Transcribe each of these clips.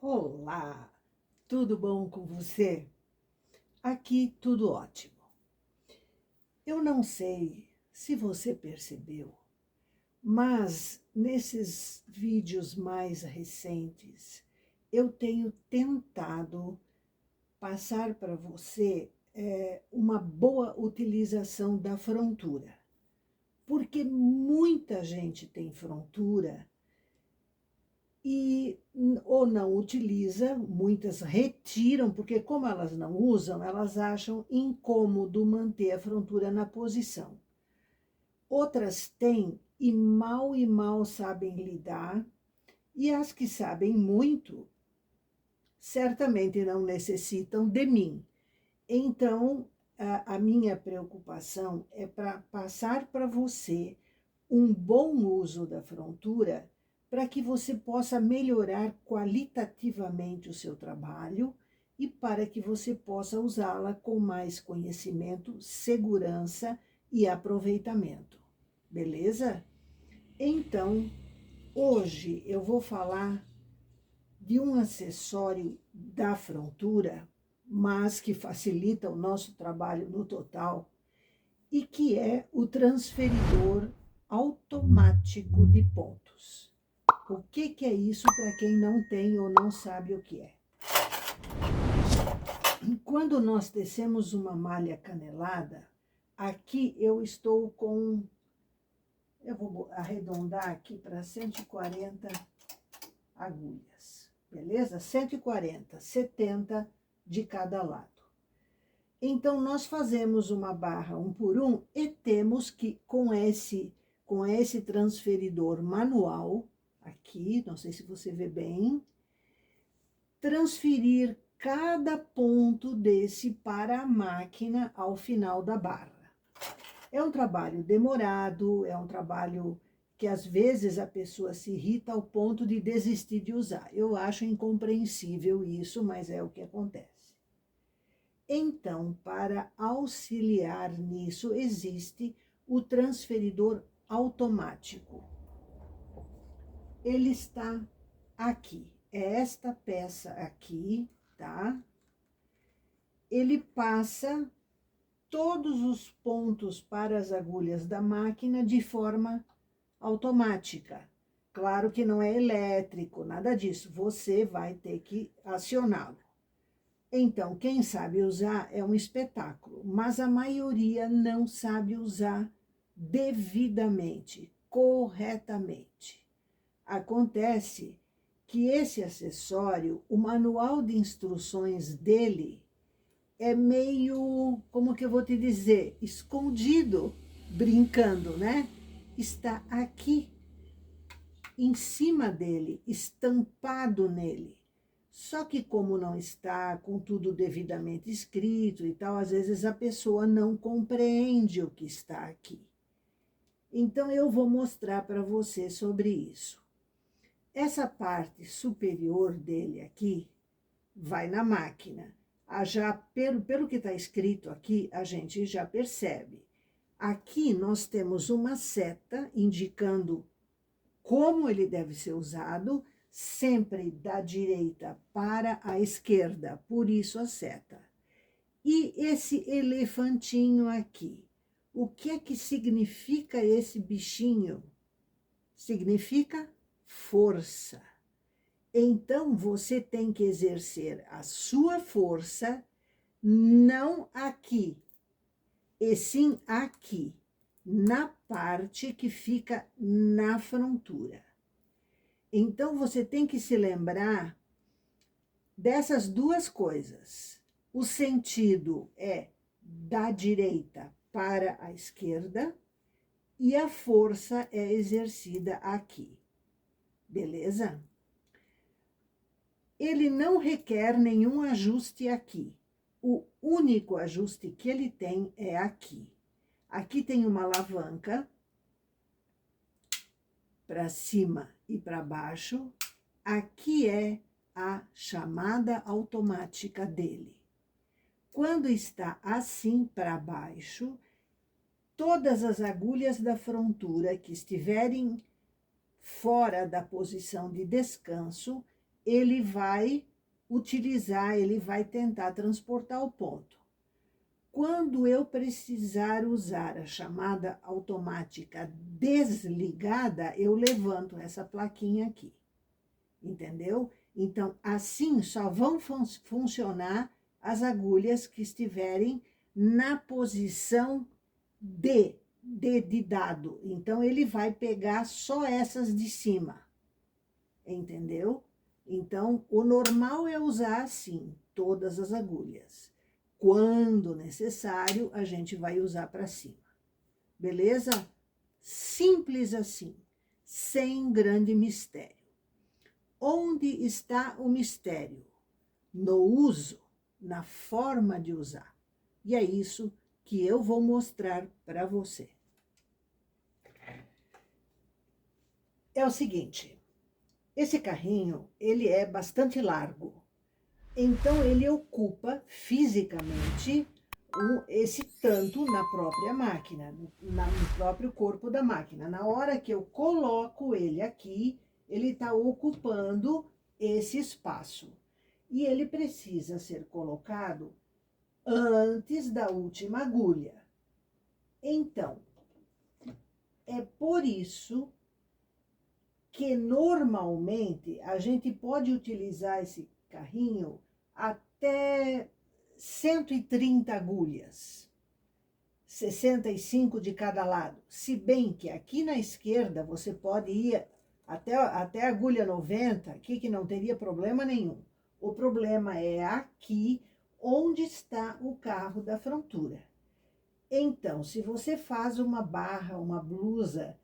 Olá, tudo bom com você? Aqui tudo ótimo. Eu não sei se você percebeu, mas nesses vídeos mais recentes eu tenho tentado passar para você uma boa utilização da frontura, porque muita gente tem frontura e ou não utiliza, muitas retiram, porque como elas não usam, elas acham incômodo manter a frontura na posição. Outras têm e mal sabem lidar, e as que sabem muito, certamente não necessitam de mim. Então, a minha preocupação é para passar para você um bom uso da frontura para que você possa melhorar qualitativamente o seu trabalho e para que você possa usá-la com mais conhecimento, segurança e aproveitamento. Beleza? Então, hoje eu vou falar de um acessório da frontura, mas que facilita o nosso trabalho no total, e que é o transferidor automático de pontos. O que é isso para quem não tem ou não sabe o que é? Quando nós tecemos uma malha canelada, aqui eu estou com, eu vou arredondar aqui para 140 agulhas, beleza? 140, 70 de cada lado. Então, nós fazemos uma barra 1 por 1 e temos que, com esse transferidor manual, aqui, não sei se você vê bem, transferir cada ponto desse para a máquina ao final da barra. É um trabalho demorado, é um trabalho que às vezes a pessoa se irrita ao ponto de desistir de usar. Eu acho incompreensível isso, mas é o que acontece. Então, para auxiliar nisso, existe o transferidor automático. Ele está aqui, é esta peça aqui, tá? Ele passa todos os pontos para as agulhas da máquina de forma automática. Claro que não é elétrico, nada disso, você vai ter que acioná-lo. Então, quem sabe usar é um espetáculo, mas a maioria não sabe usar devidamente, corretamente. Acontece que esse acessório, o manual de instruções dele, é meio, como que eu vou te dizer, escondido, brincando, né? Está aqui, em cima dele, estampado nele. Só que como não está com tudo devidamente escrito e tal, às vezes a pessoa não compreende o que está aqui. Então eu vou mostrar para você sobre isso. Essa parte superior dele aqui vai na máquina. Já pelo que está escrito aqui, a gente já percebe. Aqui nós temos uma seta indicando como ele deve ser usado, sempre da direita para a esquerda, por isso a seta. E esse elefantinho aqui, o que é que significa esse bichinho? Significa força. Então, você tem que exercer a sua força, não aqui, e sim aqui, na parte que fica na frontura. Então, você tem que se lembrar dessas duas coisas. O sentido é da direita para a esquerda e a força é exercida aqui. Beleza? Ele não requer nenhum ajuste aqui. O único ajuste que ele tem é aqui. Aqui tem uma alavanca para cima e para baixo. Aqui é a chamada automática dele. Quando está assim para baixo, todas as agulhas da frontura que estiverem fora da posição de descanso, ele vai utilizar, ele vai tentar transportar o ponto. Quando eu precisar usar a chamada automática desligada, eu levanto essa plaquinha aqui, entendeu? Então, assim só vão funcionar as agulhas que estiverem na posição de dado. Então, ele vai pegar só essas de cima, entendeu? Então, o normal é usar assim, todas as agulhas. Quando necessário, a gente vai usar para cima. Beleza? Simples assim, sem grande mistério. Onde está o mistério? No uso, na forma de usar. E é isso que eu vou mostrar para você. É o seguinte, esse carrinho, ele é bastante largo. Então, ele ocupa fisicamente esse tanto na própria máquina, no próprio corpo da máquina. Na hora que eu coloco ele aqui, ele está ocupando esse espaço. E ele precisa ser colocado antes da última agulha. Então, é por isso que normalmente a gente pode utilizar esse carrinho até 130 agulhas, 65 de cada lado. Se bem que aqui na esquerda você pode ir até a agulha 90, aqui que não teria problema nenhum. O problema é aqui onde está o carro da frontura. Então, se você faz uma barra, uma blusa,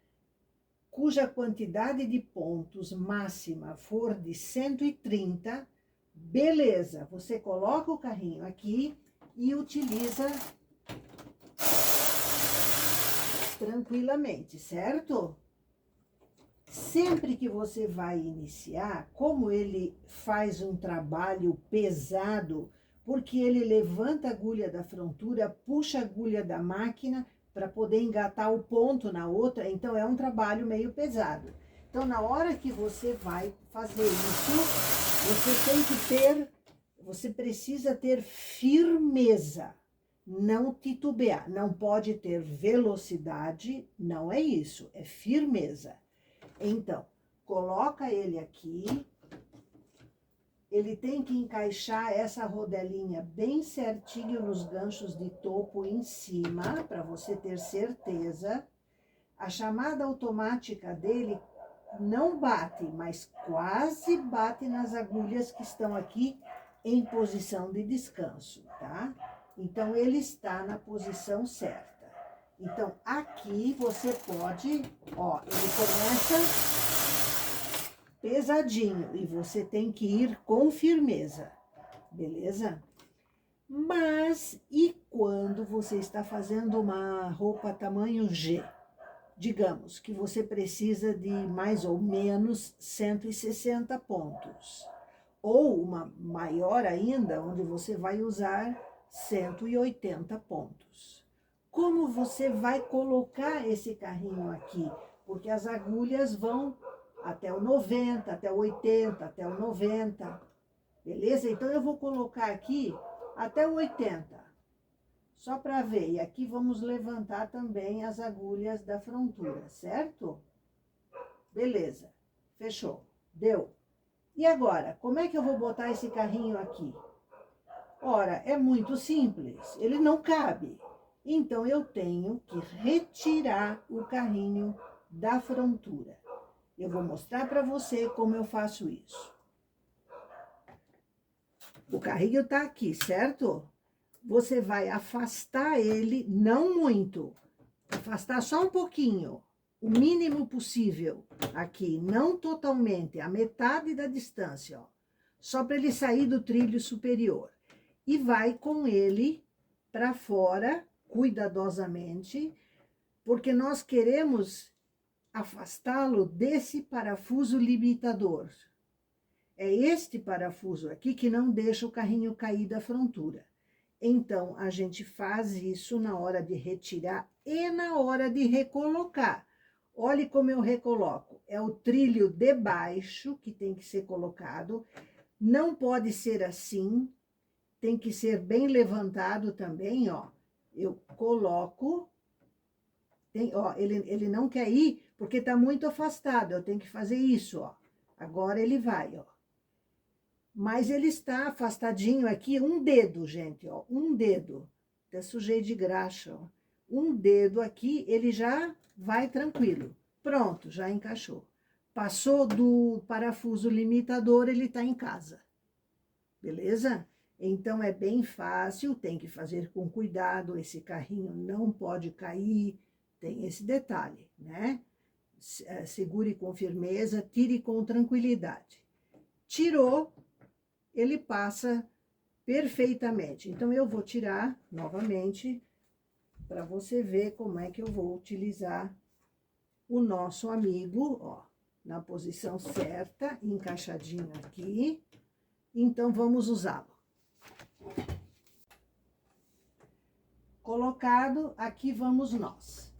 cuja quantidade de pontos máxima for de 130, beleza, você coloca o carrinho aqui e utiliza tranquilamente, certo? Sempre que você vai iniciar, como ele faz um trabalho pesado, porque ele levanta a agulha da frontura, puxa a agulha da máquina para poder engatar o ponto na outra, então é um trabalho meio pesado. Então, na hora que você vai fazer isso, você precisa ter firmeza, não titubear, não pode ter velocidade, não é isso, é firmeza. Então, coloca ele aqui, ele tem que encaixar essa rodelinha bem certinho nos ganchos de topo em cima, para você ter certeza. A chamada automática dele não bate, mas quase bate nas agulhas que estão aqui em posição de descanso, tá? Então, ele está na posição certa. Então, aqui você pode, ó, ele começa pesadinho e você tem que ir com firmeza, beleza? Mas, e quando você está fazendo uma roupa tamanho G? Digamos que você precisa de mais ou menos 160 pontos. Ou uma maior ainda, onde você vai usar 180 pontos. Como você vai colocar esse carrinho aqui? Porque as agulhas vão até o 90, até o 80, até o 90. Beleza? Então, eu vou colocar aqui até o 80. Só para ver. E aqui vamos levantar também as agulhas da frontura, certo? Beleza. Fechou. Deu. E agora, como é que eu vou botar esse carrinho aqui? Ora, é muito simples. Ele não cabe. Então, eu tenho que retirar o carrinho da frontura. Eu vou mostrar para você como eu faço isso. O carrinho tá aqui, certo? Você vai afastar ele, não muito. Afastar só um pouquinho, o mínimo possível aqui, não totalmente, a metade da distância, ó. Só para ele sair do trilho superior. E vai com ele para fora, cuidadosamente, porque nós queremos afastá-lo desse parafuso limitador. É este parafuso aqui que não deixa o carrinho cair da frontura. Então, a gente faz isso na hora de retirar e na hora de recolocar. Olhe como eu recoloco. É o trilho de baixo que tem que ser colocado. Não pode ser assim. Tem que ser bem levantado também, ó. Eu coloco. Ó, ele não quer ir porque tá muito afastado. Eu tenho que fazer isso, ó. Agora ele vai, ó. Mas ele está afastadinho aqui, um dedo, gente, ó. Um dedo. Até sujei de graxa, ó. Um dedo aqui, ele já vai tranquilo. Pronto, já encaixou. Passou do parafuso limitador, ele tá em casa. Beleza? Então, é bem fácil, tem que fazer com cuidado, esse carrinho não pode cair, tem esse detalhe, né? Segure com firmeza, tire com tranquilidade. Tirou, ele passa perfeitamente. Então, eu vou tirar novamente, para você ver como é que eu vou utilizar o nosso amigo, ó, na posição certa, encaixadinho aqui. Então, vamos usá-lo. Colocado, aqui vamos nós.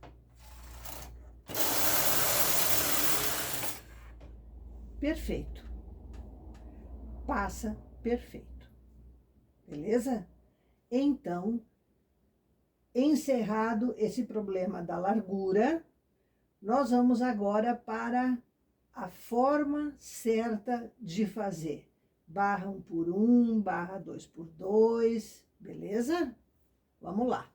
Perfeito. Passa perfeito. Beleza? Então, encerrado esse problema da largura, nós vamos agora para a forma certa de fazer. Barra 1 por 1, barra 2 por 2, beleza? Vamos lá.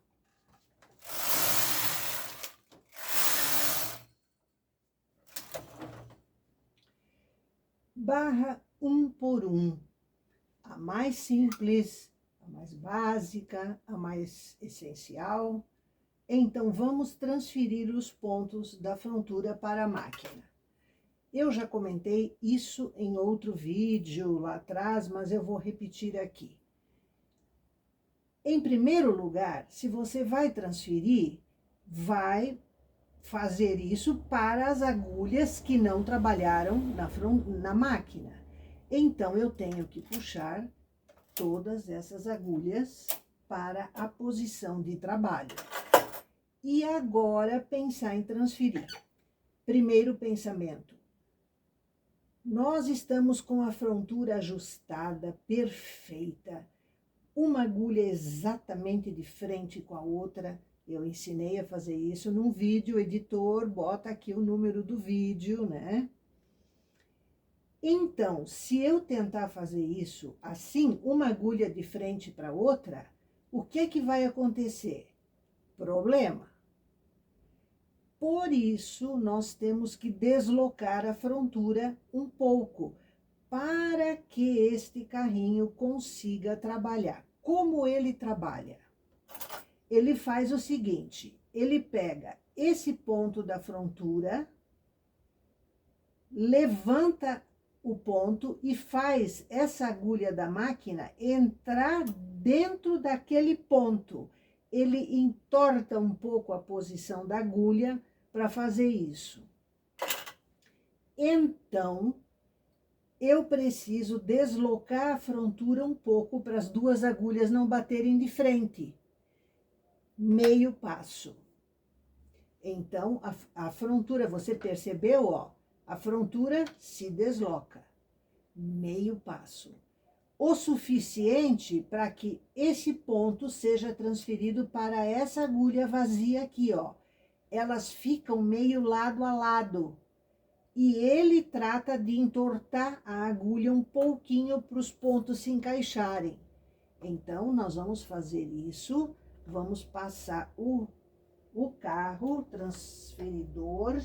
Barra 1 por 1, a mais simples, a mais básica, a mais essencial. Então, vamos transferir os pontos da frontura para a máquina. Eu já comentei isso em outro vídeo lá atrás, mas eu vou repetir aqui. Em primeiro lugar, se você vai transferir, vai fazer isso para as agulhas que não trabalharam na máquina. Então, eu tenho que puxar todas essas agulhas para a posição de trabalho. E agora, pensar em transferir. Primeiro pensamento. Nós estamos com a frontura ajustada, perfeita, uma agulha exatamente de frente com a outra. Eu ensinei a fazer isso num vídeo, editor, bota aqui o número do vídeo, né? Então, se eu tentar fazer isso assim, uma agulha de frente para outra, o que vai acontecer? Problema. Por isso, nós temos que deslocar a frontura um pouco, para que este carrinho consiga trabalhar. Como ele trabalha? Ele faz o seguinte, ele pega esse ponto da frontura, levanta o ponto e faz essa agulha da máquina entrar dentro daquele ponto. Ele entorta um pouco a posição da agulha para fazer isso. Então, eu preciso deslocar a frontura um pouco para as duas agulhas não baterem de frente. Meio passo. Então, a frontura, você percebeu, ó? A frontura se desloca. Meio passo. O suficiente para que esse ponto seja transferido para essa agulha vazia aqui, ó. Elas ficam meio lado a lado. E ele trata de entortar a agulha um pouquinho para os pontos se encaixarem. Então, nós vamos fazer isso. Vamos passar o carro transferidor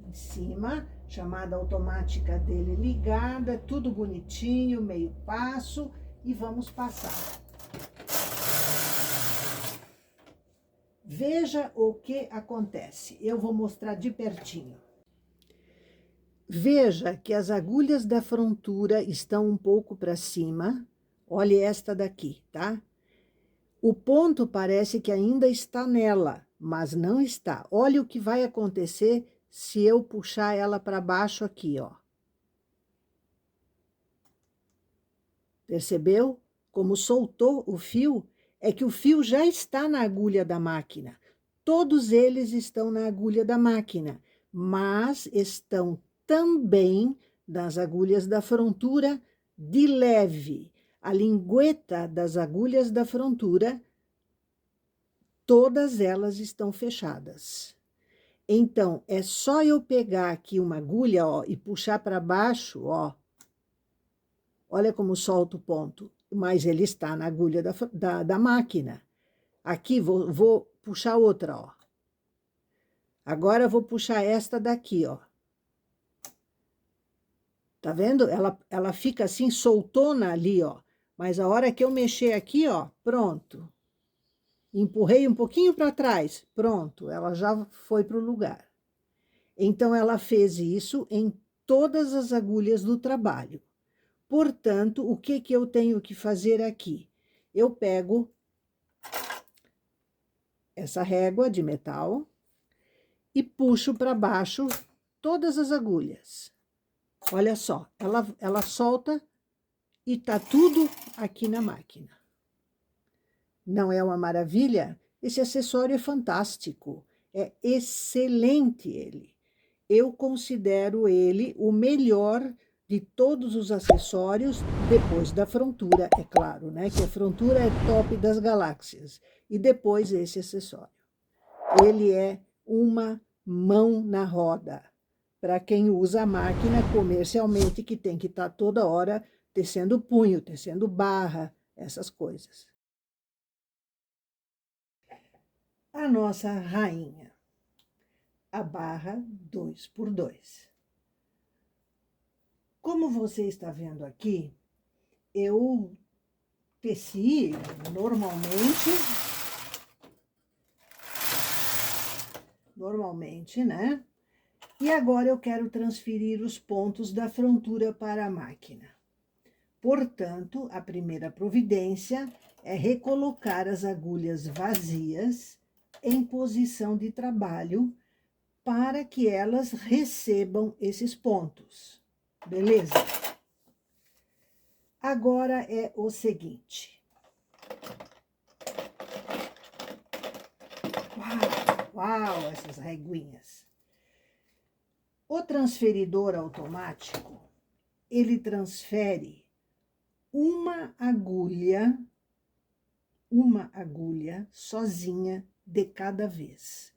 em cima, chamada automática dele ligada, tudo bonitinho, meio passo, e vamos passar. Veja o que acontece. Eu vou mostrar de pertinho. Veja que as agulhas da frontura estão um pouco para cima. Olhe esta daqui, tá? O ponto parece que ainda está nela, mas não está. Olha o que vai acontecer se eu puxar ela para baixo aqui, ó. Percebeu? Como soltou o fio, é que o fio já está na agulha da máquina. todos eles estão na agulha da máquina, mas estão também nas agulhas da frontura de leve. A lingueta das agulhas da frontura, todas elas estão fechadas. Então, é só eu pegar aqui uma agulha, ó, e puxar para baixo, ó. Olha como solta o ponto. Mas ele está na agulha da máquina. Aqui, vou puxar outra, ó. Agora, eu vou puxar esta daqui, ó. Tá vendo? Ela fica assim, soltona ali, ó. Mas a hora que eu mexer aqui, ó, pronto. Empurrei um pouquinho para trás, pronto, ela já foi para o lugar. Então, ela fez isso em todas as agulhas do trabalho. Portanto, o que eu tenho que fazer aqui? Eu pego essa régua de metal e puxo para baixo todas as agulhas. Olha só, ela solta e tá tudo aqui na máquina. Não é uma maravilha? Esse acessório é fantástico, é excelente ele. Eu considero ele o melhor de todos os acessórios, depois da frontura, é claro, né? Que a frontura é top das galáxias. E depois esse acessório. Ele é uma mão na roda. Para quem usa a máquina comercialmente, que tem que estar toda hora tecendo punho, tecendo barra, essas coisas. A nossa rainha, a barra 2x2. Como você está vendo aqui, eu teci normalmente, né? E agora eu quero transferir os pontos da frontura para a máquina. Portanto, a primeira providência é recolocar as agulhas vazias em posição de trabalho para que elas recebam esses pontos. Beleza? Agora é o seguinte. Uau, essas reguinhas. O transferidor automático, ele transfere uma agulha sozinha de cada vez.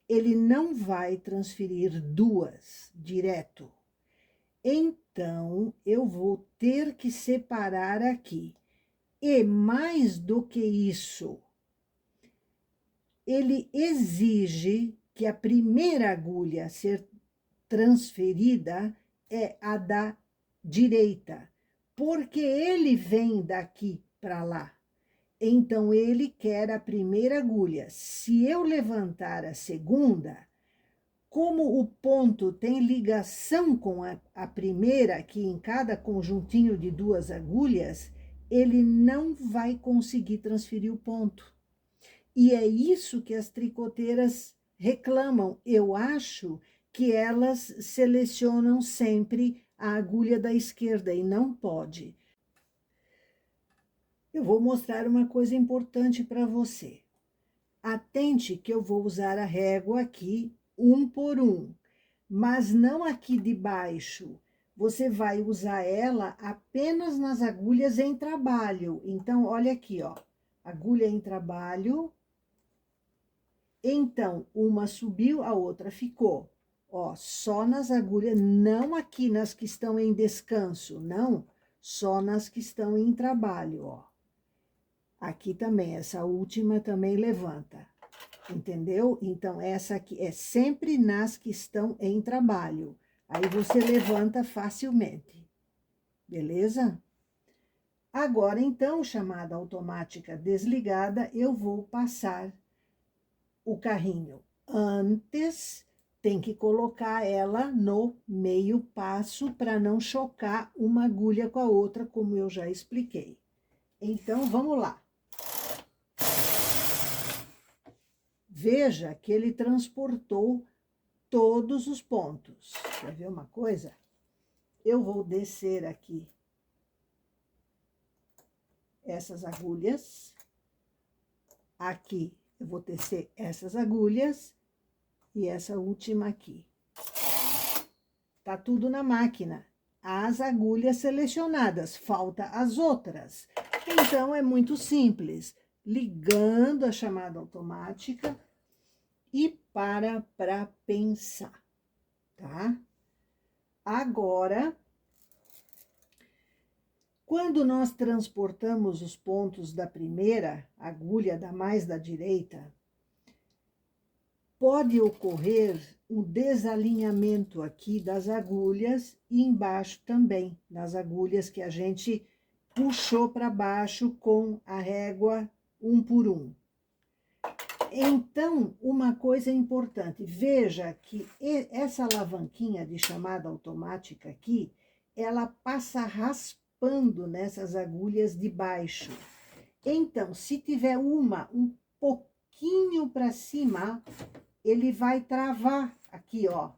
Ele não vai transferir duas direto. Então, eu vou ter que separar aqui. E mais do que isso, ele exige que a primeira agulha a ser transferida é a da direita, porque ele vem daqui para lá. Então, ele quer a primeira agulha. Se eu levantar a segunda, como o ponto tem ligação com a primeira, aqui em cada conjuntinho de duas agulhas, ele não vai conseguir transferir o ponto. E é isso que as tricoteiras reclamam. Eu acho que elas selecionam sempre a agulha da esquerda e não pode. Eu vou mostrar uma coisa importante para você. Atente que eu vou usar a régua aqui, um por um, mas não aqui de baixo. Você vai usar ela apenas nas agulhas em trabalho. Então, olha aqui, ó, agulha em trabalho. Então, uma subiu, a outra ficou. Ó, só nas agulhas, não aqui nas que estão em descanso, não. Só nas que estão em trabalho, ó. Aqui também, essa última também levanta, entendeu? Então, essa aqui é sempre nas que estão em trabalho. Aí, você levanta facilmente, beleza? Agora, então, chamada automática desligada, eu vou passar o carrinho. Antes, tem que colocar ela no meio passo para não chocar uma agulha com a outra, como eu já expliquei. Então, vamos lá. Veja que ele transportou todos os pontos. Quer ver uma coisa? Eu vou descer aqui essas agulhas. Aqui Eu vou tecer essas agulhas e essa última aqui. Tá tudo na máquina. As agulhas selecionadas, falta as outras. Então, é muito simples. Ligando a chamada automática e para pensar, tá? Agora, quando nós transportamos os pontos da primeira agulha, da mais da direita, pode ocorrer um desalinhamento aqui das agulhas e embaixo também, das agulhas que a gente puxou para baixo com a régua 1 por 1. Então, uma coisa importante, veja que essa alavanquinha de chamada automática aqui, ela passa raspando nessas agulhas de baixo. Então, se tiver uma um pouquinho para cima, ele vai travar aqui, ó.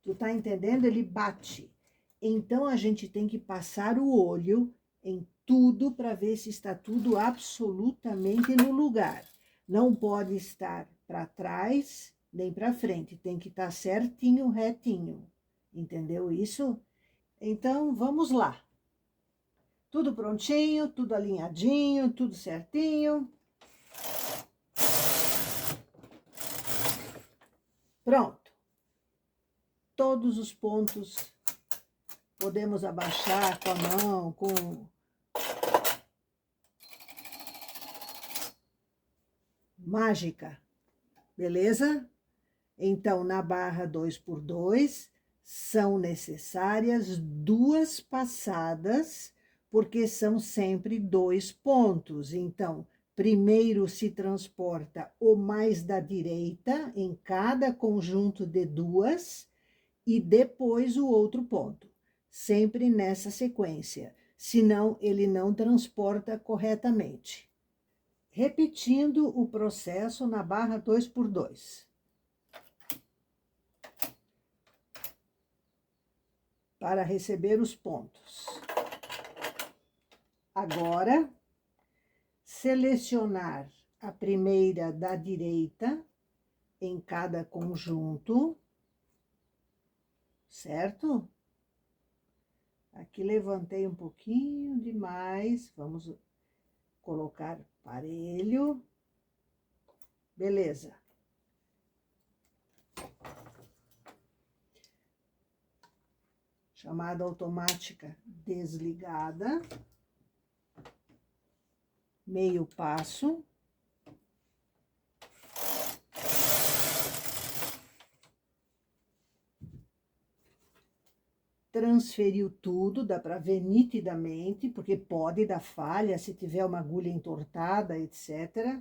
Tu tá entendendo? Ele bate. Então, a gente tem que passar o olho em tudo para ver se está tudo absolutamente no lugar. Não pode estar para trás nem para frente. Tem que estar certinho, retinho. Entendeu isso? Então, vamos lá. Tudo prontinho, tudo alinhadinho, tudo certinho. Pronto. Todos os pontos podemos abaixar com a mão, com mágica, beleza? Então, na barra 2x2, são necessárias 2 passadas, porque são sempre 2 pontos. Então, primeiro se transporta o mais da direita em cada conjunto de 2 e depois o outro ponto, sempre nessa sequência, senão ele não transporta corretamente. Repetindo o processo na barra 2x2. Para receber os pontos. Agora, selecionar a primeira da direita em cada conjunto, certo? Aqui levantei um pouquinho demais, vamos colocar parelho. Beleza. Chamada automática desligada. Meio passo. Transferiu tudo, dá para ver nitidamente, porque pode dar falha se tiver uma agulha entortada, etc.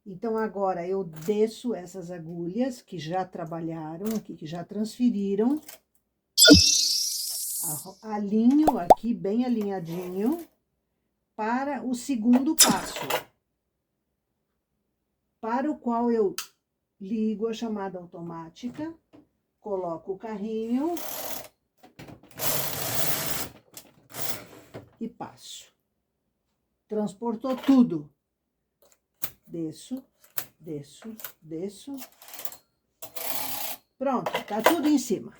Então, agora eu desço essas agulhas que já trabalharam aqui, que já transferiram. Alinho aqui, bem alinhadinho, para o segundo passo, para o qual eu ligo a chamada automática, coloco o carrinho e passo. Transportou tudo. Desço, desço, desço. Pronto, tá tudo em cima.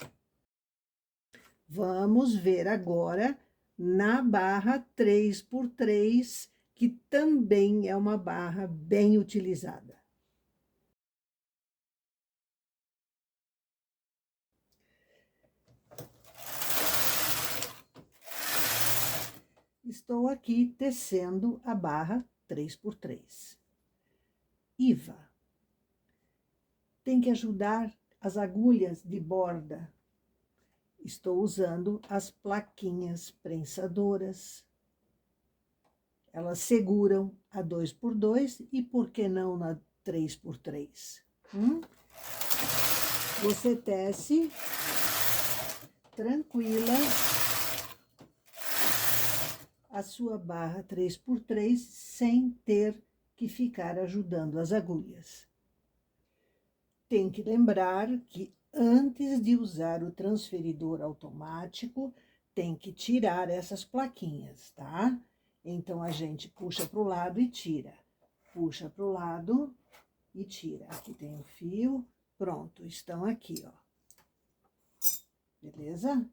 Vamos ver agora na barra 3x3, que também é uma barra bem utilizada. Estou aqui tecendo a barra 3x3. IVA. Tem que ajudar as agulhas de borda. Estou usando as plaquinhas prensadoras. Elas seguram a 2x2 e por que não na 3x3? Você tece tranquila a sua barra 3x3 sem ter que ficar ajudando as agulhas. Tem que lembrar que antes de usar o transferidor automático, tem que tirar essas plaquinhas, tá? Então, a gente puxa para o lado e tira. puxa para o lado e tira. Aqui tem o fio, pronto, estão aqui, ó. Beleza?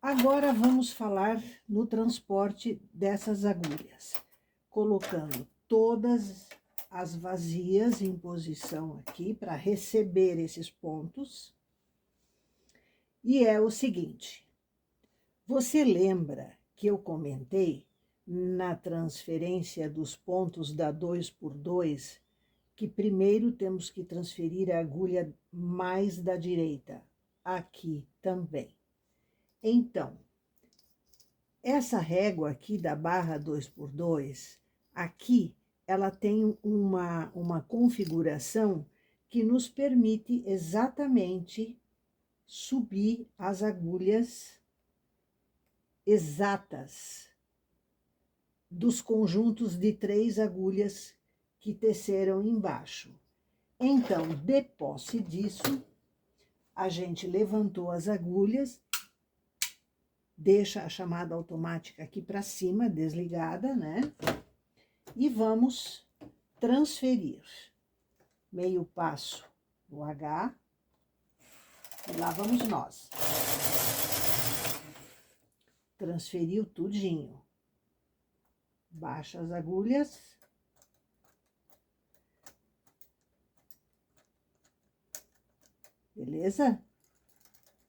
Agora vamos falar no transporte dessas agulhas, colocando todas as vazias em posição aqui para receber esses pontos. E é o seguinte, você lembra que eu comentei na transferência dos pontos da 2x2 que primeiro temos que transferir a agulha mais da direita, aqui também. Então, essa régua aqui da barra 2x2, aqui ela tem uma configuração que nos permite exatamente subir as agulhas exatas dos conjuntos de 3 agulhas que teceram embaixo. Então, de posse disso, a gente levantou as agulhas, deixa a chamada automática aqui para cima, desligada, né? E vamos transferir meio passo no H, e lá vamos nós. Transferiu tudinho. Baixa as agulhas. Beleza?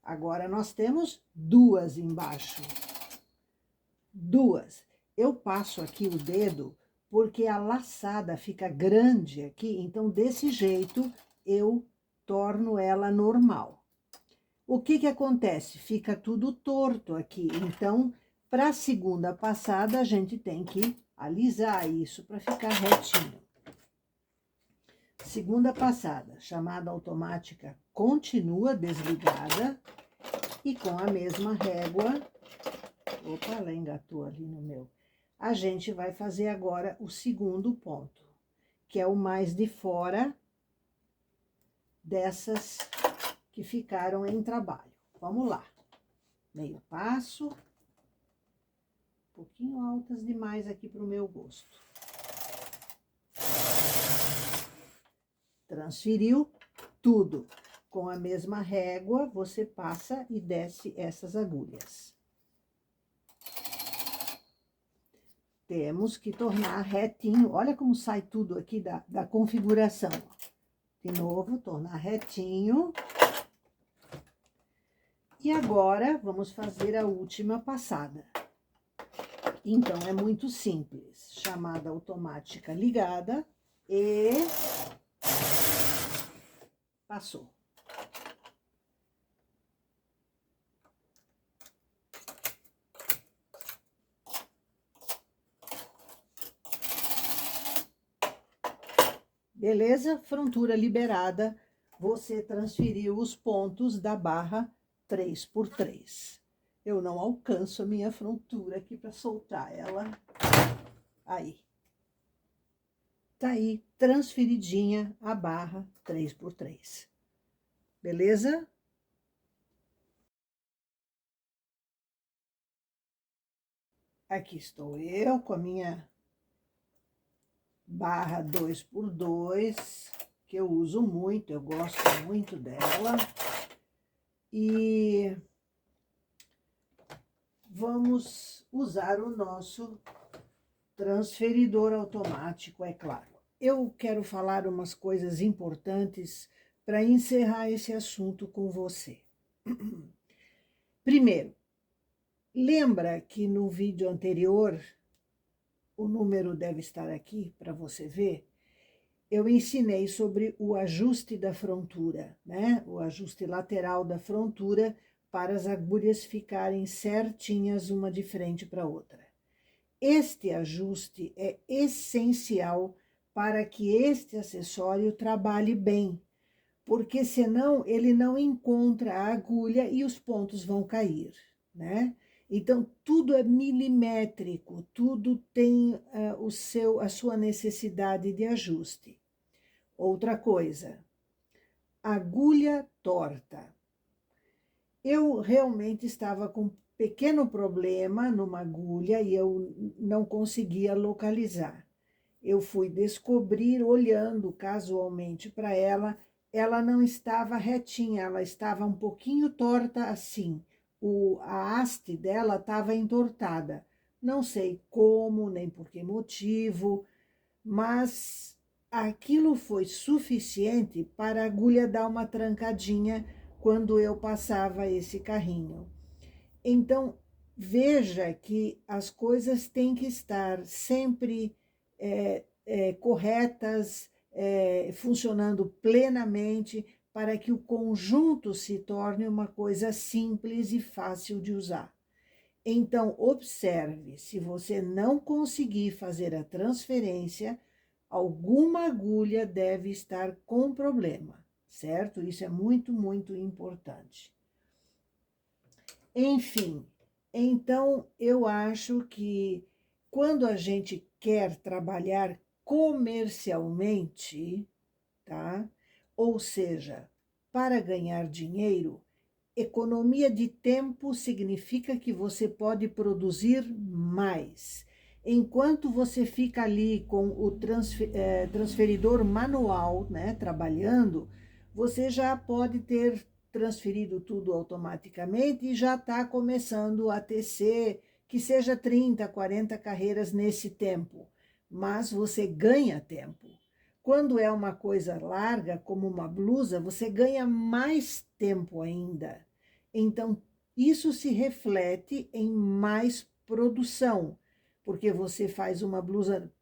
Agora nós temos 2 embaixo. 2. Eu passo aqui o dedo porque a laçada fica grande aqui, então desse jeito eu torno ela normal. O que que acontece? Fica tudo torto aqui, então para a segunda passada a gente tem que alisar isso para ficar retinho. Segunda passada, chamada automática continua desligada e com a mesma régua, opa, ela engatou ali no meu, a gente vai fazer agora o segundo ponto, que é o mais de fora dessas que ficaram em trabalho. Vamos lá. Meio passo, um pouquinho altas demais aqui para o meu gosto. Transferiu tudo. Com a mesma régua, você passa e desce essas agulhas. Temos que tornar retinho. Olha como sai tudo aqui da configuração. De novo, tornar retinho. E agora, vamos fazer a última passada. Então, é muito simples. Chamada automática ligada e passou. Beleza? Frontura liberada. Você transferiu os pontos da barra 3x3. Eu não alcanço a minha frontura aqui para soltar ela. Aí. Tá aí, transferidinha a barra 3x3. Beleza? Aqui estou eu com a minha barra 2x2, que eu uso muito, eu gosto muito dela. E vamos usar o nosso transferidor automático, é claro. Eu quero falar umas coisas importantes para encerrar esse assunto com você. Primeiro, lembra que no vídeo anterior, o número deve estar aqui para você ver, eu ensinei sobre o ajuste da frontura, né? O ajuste lateral da frontura para as agulhas ficarem certinhas uma de frente para a outra. Este ajuste é essencial para que este acessório trabalhe bem, porque senão ele não encontra a agulha e os pontos vão cair, né? Então, tudo é milimétrico, tudo tem a sua necessidade de ajuste. Outra coisa, agulha torta. Eu realmente estava com um pequeno problema numa agulha e eu não conseguia localizar. eu fui descobrir, olhando casualmente para ela, ela não estava retinha, ela estava um pouquinho torta assim. A haste dela estava entortada. Não sei como, nem por que motivo, mas aquilo foi suficiente para a agulha dar uma trancadinha quando eu passava esse carrinho. Então, veja que as coisas têm que estar sempre corretas, funcionando plenamente, para que o conjunto se torne uma coisa simples e fácil de usar. Então, observe, se você não conseguir fazer a transferência, alguma agulha deve estar com problema, certo? Isso é muito, muito importante. Enfim, então eu acho que quando a gente quer trabalhar comercialmente, tá? Ou seja, para ganhar dinheiro, economia de tempo significa que você pode produzir mais. Enquanto você fica ali com o transferidor manual, né, trabalhando, você já pode ter transferido tudo automaticamente e já está começando a tecer, que seja 30, 40 carreiras nesse tempo, mas você ganha tempo. Quando é uma coisa larga, como uma blusa, você ganha mais tempo ainda. Então, isso se reflete em mais produção, porque você faz uma blusa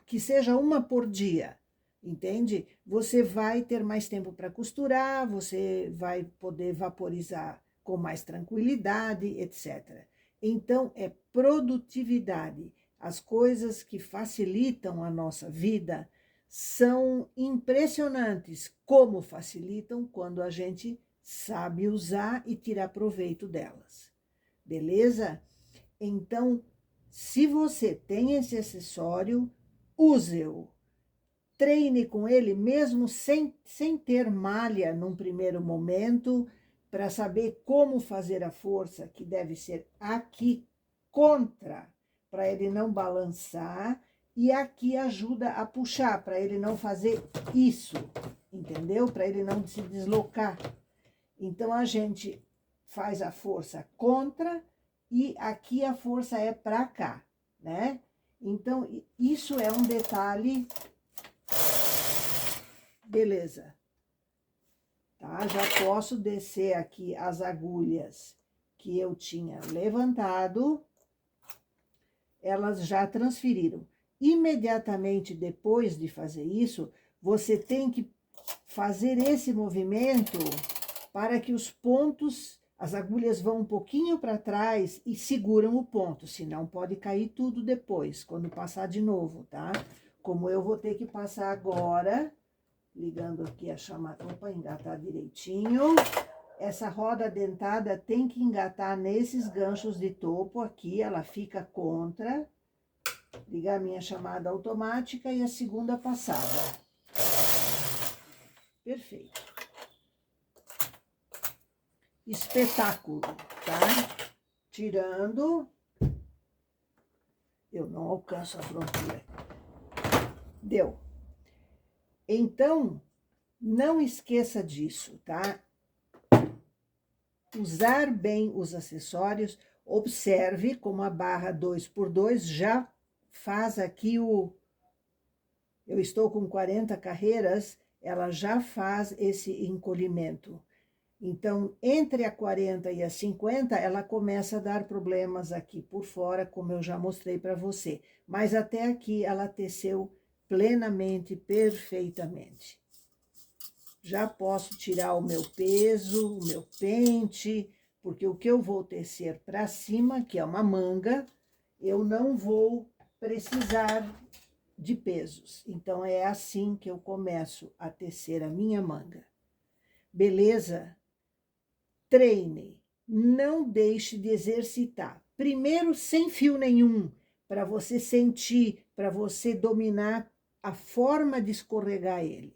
que seja uma por dia, entende? Você vai ter mais tempo para costurar, você vai poder vaporizar com mais tranquilidade, etc. Então, é produtividade. As coisas que facilitam a nossa vida são impressionantes como facilitam quando a gente sabe usar e tirar proveito delas. Beleza? Então, se você tem esse acessório, use-o. Treine com ele mesmo sem ter malha num primeiro momento, para saber como fazer a força, que deve ser aqui contra, para ele não balançar, e aqui ajuda a puxar, para ele não fazer isso, entendeu? Para ele não se deslocar. Então, a gente faz a força contra e aqui a força é para cá, né? Então, isso é um detalhe. Beleza. Tá? Já posso descer aqui as agulhas que eu tinha levantado. Elas já transferiram. Imediatamente depois de fazer isso, você tem que fazer esse movimento para que os pontos, as agulhas vão um pouquinho para trás e seguram o ponto, senão pode cair tudo depois, quando passar de novo, tá? Como eu vou ter que passar agora, ligando aqui a chamada, opa, engatar direitinho. Essa roda dentada tem que engatar nesses ganchos de topo aqui, ela fica contra. Ligar minha chamada automática e a segunda passada. Perfeito. Espetáculo, tá? Tirando. Eu não alcanço a fronteira. Deu. Então, não esqueça disso, tá? Usar bem os acessórios. Observe como a barra 2x2 já faz aqui o... Eu estou com 40 carreiras, ela já faz esse encolhimento. Então, entre a 40 e a 50, ela começa a dar problemas aqui por fora, como eu já mostrei para você. Mas até aqui ela teceu plenamente, perfeitamente. Já posso tirar o meu peso, o meu pente, porque o que eu vou tecer para cima, que é uma manga, eu não vou precisar de pesos. Então, é assim que eu começo a tecer a minha manga. Beleza? Treine, não deixe de exercitar. Primeiro, sem fio nenhum, para você sentir, para você dominar a forma de escorregar ele.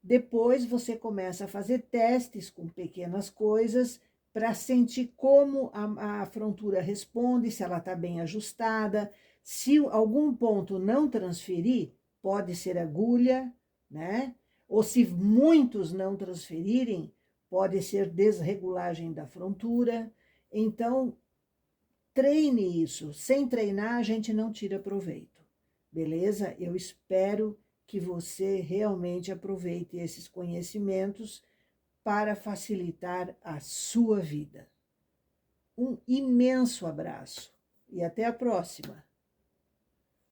Depois, você começa a fazer testes com pequenas coisas para sentir como a frontura responde, se ela está bem ajustada. Se algum ponto não transferir, pode ser agulha, né? Ou se muitos não transferirem, pode ser desregulagem da frontura. Então, treine isso. Sem treinar, a gente não tira proveito. Beleza? Eu espero que você realmente aproveite esses conhecimentos para facilitar a sua vida. Um imenso abraço e até a próxima!